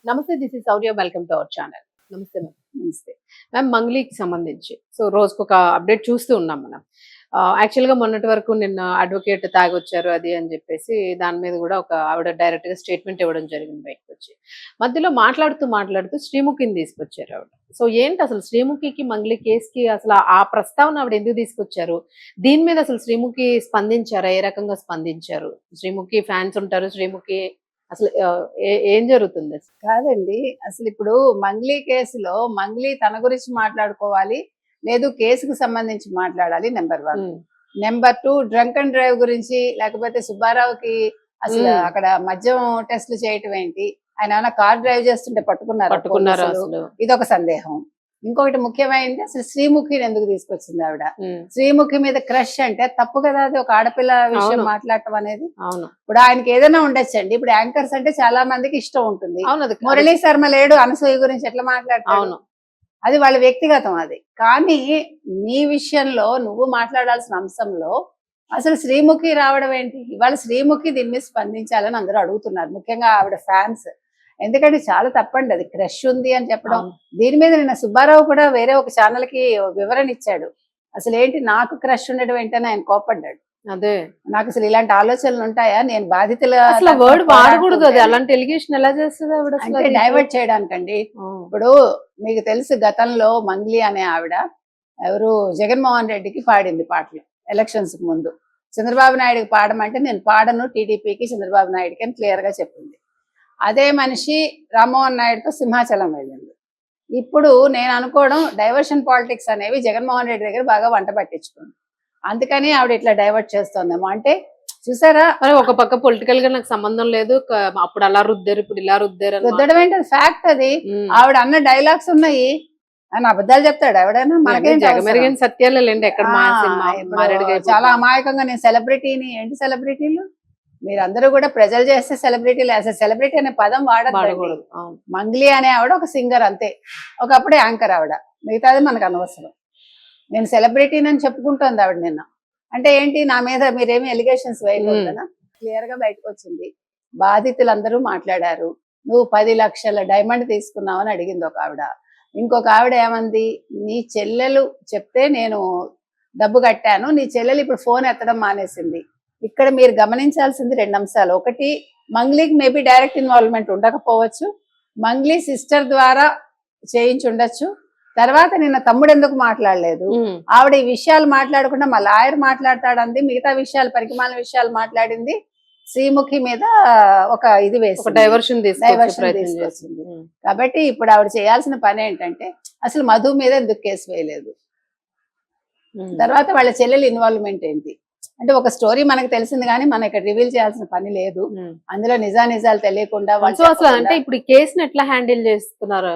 నమస్తే, this is Shaurya. Welcome to our channel. నమస్తే ma'am. నమస్తే మ్యామ్. మంగ్లీకి సంబంధించి రోజుకొక అప్డేట్ చూస్తూ ఉన్నాం మనం. యాక్చువల్గా మొన్నటి వరకు నిన్న అడ్వకేట్ తాగొచ్చారు అది అని చెప్పేసి దాని మీద కూడా ఒక ఆవిడ డైరెక్ట్ గా స్టేట్మెంట్ ఇవ్వడం జరిగింది బయటకు వచ్చి. మధ్యలో మాట్లాడుతూ శ్రీముఖిని తీసుకొచ్చారు ఆవిడ. సో ఏంటి అసలు శ్రీముఖికి మంగ్లీ కేసుకి అసలు ఆ ప్రస్తావన ఆవిడ ఎందుకు తీసుకొచ్చారు? దీని మీద అసలు శ్రీముఖి స్పందించారా? ఏ రకంగా స్పందించారు? శ్రీముఖి ఫ్యాన్స్ ఉంటారు, శ్రీముఖి అసలు ఏం జరుగుతుంది? కాదండి, అసలు ఇప్పుడు మంగ్లీ కేసులో మంగ్లీ తన గురించి మాట్లాడుకోవాలి, లేదు కేసుకు సంబంధించి మాట్లాడాలి. Number 1. Number 2, drunk and drive గురించి, లేకపోతే సుబ్బారావుకి అసలు అక్కడ మద్యం టెస్టులు చేయటం ఏంటి, ఆయన ఏమైనా కార్ డ్రైవ్ చేస్తుంటే పట్టుకున్నారు, ఇది ఒక సందేహం. ఇంకొకటి ముఖ్యమైనది, అసలు శ్రీముఖిని ఎందుకు తీసుకొచ్చింది ఆవిడ? శ్రీముఖి మీద క్రష్ అంటే తప్పు కదా, అది ఒక ఆడపిల్ల విషయం మాట్లాడటం అనేది. ఇప్పుడు ఆయనకి ఏదైనా ఉండొచ్చండి. ఇప్పుడు యాంకర్స్ అంటే చాలా మందికి ఇష్టం ఉంటుంది. మురళీ శర్మ లేడు, అనసూయ గురించి ఎట్లా మాట్లాడతాను, అది వాళ్ళ వ్యక్తిగతం. అది కానీ నీ విషయంలో నువ్వు మాట్లాడాల్సిన అంశంలో అసలు శ్రీముఖి రావడం ఏంటి? ఇవాళ శ్రీముఖి దీని మీద స్పందించాలని అందరూ అడుగుతున్నారు, ముఖ్యంగా ఆవిడ ఫ్యాన్స్. ఎందుకంటే చాలా తప్పండి, అది క్రష్ ఉంది అని చెప్పడం. దీని మీద నిన్న సుబ్బారావు కూడా వేరే ఒక ఛానల్ కి వివరణ ఇచ్చాడు. అసలు ఏంటి, నాకు క్రష్ ఉండడం ఏంటని ఆయన కోపడ్డాడు. అదే, నాకు అసలు ఇలాంటి ఆలోచనలు ఉంటాయా, నేను బాధితులు అలాంటి ఎలిగేషన్ ఎలా చేస్తుంది అంటే డైవర్ట్ చేయడానికండి. ఇప్పుడు మీకు తెలుసు, గతంలో మంగ్లీ అనే ఆవిడ ఎవరు జగన్మోహన్ రెడ్డికి పాడింది పాటలు ఎలక్షన్స్ కు ముందు. చంద్రబాబు నాయుడుకి పాడమంటే నేను పాడను, టీడీపీకి చంద్రబాబు నాయుడుకి అని క్లియర్ గా చెప్పింది. అదే మనిషి రామ్మోహన్ నాయుడుతో సింహాచలం వెళ్ళింది. ఇప్పుడు నేను అనుకోవడం, డైవర్షన్ పాలిటిక్స్ అనేవి జగన్మోహన్ రెడ్డి దగ్గర బాగా వంట పట్టించుకుంది, అందుకని ఆవిడ ఇట్లా డైవర్ట్ చేస్తోందేమో. అంటే చూసారా, ఒక పక్క పొలిటికల్ గా నాకు సంబంధం లేదు, అప్పుడు అలా రుద్దారు, ఇప్పుడు ఇలా రుద్దారు. రుద్దడం ఏంటి, ఫ్యాక్ట్ అది. ఆవిడ అన్న డైలాగ్స్ ఉన్నాయి అని అబద్ధాలు చెప్తాడు ఎవడైనా? మనకేం సత్యాలు లేండి ఎక్కడ. చాలా అమాయకంగా నేను సెలబ్రిటీని, ఏంటి సెలబ్రిటీలు మీరందరూ కూడా ప్రజలు చేస్తే సెలబ్రిటీలు, అసలు సెలబ్రిటీ అనే పదం వాడకూడదు. మంగ్లీ అనే ఆవిడ ఒక సింగర్ అంతే, ఒకప్పుడు యాంకర్ ఆవిడ, మిగతాది మనకు అనవసరం. నేను సెలబ్రిటీని అని చెప్పుకుంటోంది ఆవిడ నిన్న. అంటే ఏంటి, నా మీద మీరేమి ఎలిగేషన్స్ వేయకూడదనా? క్లియర్ గా బయటకు వచ్చింది. బాధితులందరూ మాట్లాడారు. నువ్వు 10 లక్షల డైమండ్ తీసుకున్నావు అని అడిగింది ఒక ఆవిడ. ఇంకొక ఆవిడ ఏమంది, నీ చెల్లెలు చెప్తే నేను డబ్బు కట్టాను, నీ చెల్లెలు ఇప్పుడు ఫోన్ ఎత్తడం మానేసింది. ఇక్కడ మీరు గమనించాల్సింది 2 అంశాలు. ఒకటి, మంగ్లీకి మేబీ డైరెక్ట్ ఇన్వాల్వ్మెంట్ ఉండకపోవచ్చు, మంగ్లీ సిస్టర్ ద్వారా చేయించి ఉండొచ్చు. తర్వాత నిన్న తమ్ముడు ఎందుకు మాట్లాడలేదు, ఆవిడ ఈ విషయాలు మాట్లాడకుండా మా లాయర్ మాట్లాడతాడంది, మిగతా విషయాలు పరికమాల విషయాలు మాట్లాడింది. శ్రీముఖి మీద ఒక ఇది వేసి డైవర్షన్ తీసుకొచ్చింది. కాబట్టి ఇప్పుడు ఆవిడ చేయాల్సిన పని ఏంటంటే, అసలు మధు మీద ఎందుకు కేసు వేయలేదు, తర్వాత వాళ్ళ చెల్లెలు ఇన్వాల్వ్మెంట్ ఏంటి అంటే, ఒక స్టోరీ మనకు తెలిసింది కానీ మనం ఇక్కడ రివీల్ చేయాల్సిన పని లేదు. అందులో నిజాలు తెలియకుండా అంటే ఇప్పుడు కేసుని ఎట్లా హ్యాండిల్ చేస్తున్నారు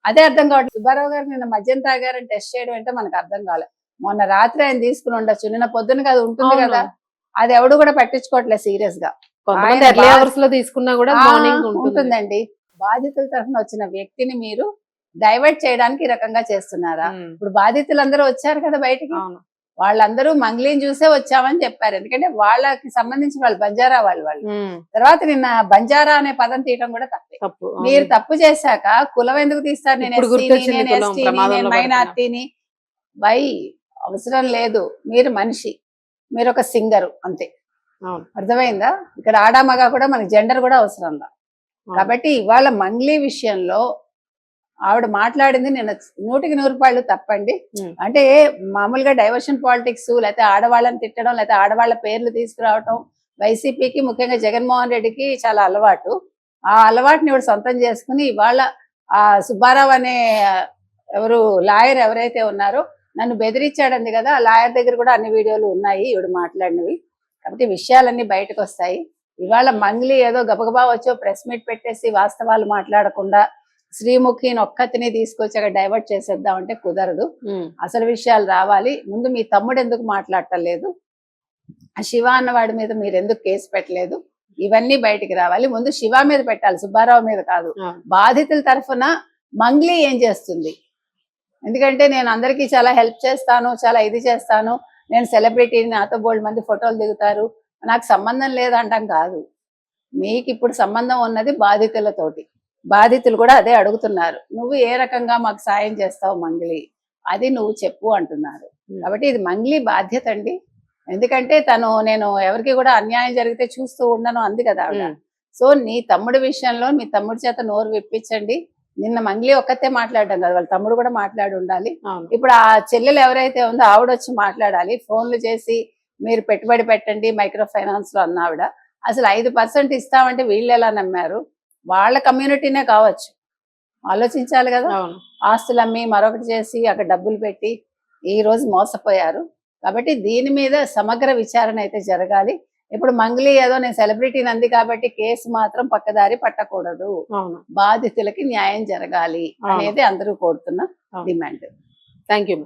అదే అర్థం కావట్లేదు. సుబ్బారావు గారు నిన్న మద్యం తాగారని టెస్ట్ చేయడం అంటే మనకు అర్థం కాలేదు. మొన్న రాత్రి ఆయన తీసుకుని ఉండొచ్చు, నిన్న పొద్దున కదా ఉంటుంది కదా, అది ఎవడు కూడా పట్టించుకోవట్లేదు సీరియస్ గా. తీసుకున్నా కూడా మార్నింగ్ ఉంటుందండి. బాధితుల తరఫున వచ్చిన వ్యక్తిని మీరు డైవర్ట్ చేయడానికి ఈ రకంగా చేస్తున్నారా? ఇప్పుడు బాధితులందరూ వచ్చారు కదా బయటికి, వాళ్ళందరూ మంగ్లీని చూసే వచ్చామని చెప్పారు. ఎందుకంటే వాళ్ళకి సంబంధించి వాళ్ళు బంజారా వాళ్ళు. తర్వాత నిన్న బంజారా అనే పదం తీయడం కూడా తప్పు. మీరు తప్పు చేశాక కులం ఎందుకు తీస్తారు? నేను ఎస్టీని, నేను ఎస్టీని, నేను మైనార్టీని. బై అవసరం లేదు, మీరు మనిషి, మీరు ఒక సింగరు అంతే. అర్థమైందా? ఇక్కడ ఆడామగా కూడా మనకి జెండర్ కూడా అవసరం లా. కాబట్టి ఇవాళ మంగ్లీ విషయంలో ఆవిడ మాట్లాడింది నేను 100కి 100 తప్పండి. అంటే మామూలుగా డైవర్షన్ పాలిటిక్స్, లేకపోతే ఆడవాళ్ళని తిట్టడం, లేకపోతే ఆడవాళ్ళ పేర్లు తీసుకురావటం వైసీపీకి, ముఖ్యంగా జగన్మోహన్ రెడ్డికి చాలా అలవాటు. ఆ అలవాటుని ఇవిడ సొంతం చేసుకుని ఇవాళ ఆ సుబ్బారావు అనే ఎవరు లాయర్ ఎవరైతే ఉన్నారో నన్ను బెదిరించాడంది కదా, ఆ లాయర్ దగ్గర కూడా అన్ని వీడియోలు ఉన్నాయి ఇవిడ మాట్లాడినవి. కాబట్టి విషయాలన్నీ బయటకు వస్తాయి. ఇవాళ మంగ్లీ ఏదో గబగబా వచ్చో ప్రెస్ మీట్ పెట్టేసి వాస్తవాలు మాట్లాడకుండా శ్రీముఖిని ఒక్కతిని తీసుకొచ్చి అక్కడ డైవర్ట్ చేసేద్దాం అంటే కుదరదు. అసలు విషయాలు రావాలి. ముందు మీ తమ్ముడు ఎందుకు మాట్లాడటం లేదు, ఆ శివ అన్నవాడి మీద మీరు ఎందుకు కేసు పెట్టలేదు, ఇవన్నీ బయటికి రావాలి. ముందు శివ మీద పెట్టాలి, సుబ్బారావు మీద కాదు. బాధితుల తరఫున మంగ్లీ ఏం చేస్తుంది? ఎందుకంటే నేను అందరికీ చాలా హెల్ప్ చేస్తాను, చాలా ఇది చేస్తాను, నేను సెలబ్రిటీని, నాతో బోల్డ్ మంది ఫోటోలు దిగుతారు, నాకు సంబంధం లేదంటాం కాదు. మీకు ఇప్పుడు సంబంధం ఉన్నది బాధితులతోటి. బాధితులు కూడా అదే అడుగుతున్నారు. నువ్వు ఏ రకంగా మాకు సాయం చేస్తావు మంగ్లీ, అది నువ్వు చెప్పు అంటున్నారు. కాబట్టి ఇది మంగ్లీ బాధ్యత అండి. ఎందుకంటే నేను ఎవరికి కూడా అన్యాయం జరిగితే చూస్తూ ఉండను అంది కదా ఆవిడ. సో నీ తమ్ముడి విషయంలో మీ తమ్ముడి చేత నోరు విప్పించండి. నిన్న మంగ్లీ ఒక్కతే మాట్లాడడం కదా, వాళ్ళ తమ్ముడు కూడా మాట్లాడి ఉండాలి. ఇప్పుడు ఆ చెల్లెలు ఎవరైతే ఉందో ఆవిడ వచ్చి మాట్లాడాలి. ఫోన్లు చేసి మీరు పెట్టుబడి పెట్టండి మైక్రో ఫైనాన్స్ లో అన్న ఆవిడ. అసలు 5% ఇస్తామంటే వీళ్ళు ఎలా నమ్మారు? వాళ్ళ కమ్యూనిటీనే కావచ్చు, ఆలోచించాలి కదా. ఆస్తులు అమ్మి మరొకటి చేసి అక్కడ డబ్బులు పెట్టి ఈ రోజు మోసపోయారు. కాబట్టి దీని మీద సమగ్ర విచారణ అయితే జరగాలి. ఇప్పుడు మంగ్లీ ఏదో నేను సెలబ్రిటీని అంది కాబట్టి కేసు మాత్రం పక్కదారి పట్టకూడదు, బాధితులకి న్యాయం జరగాలి అనేది అందరూ కోరుతున్న డిమాండ్. Thank you.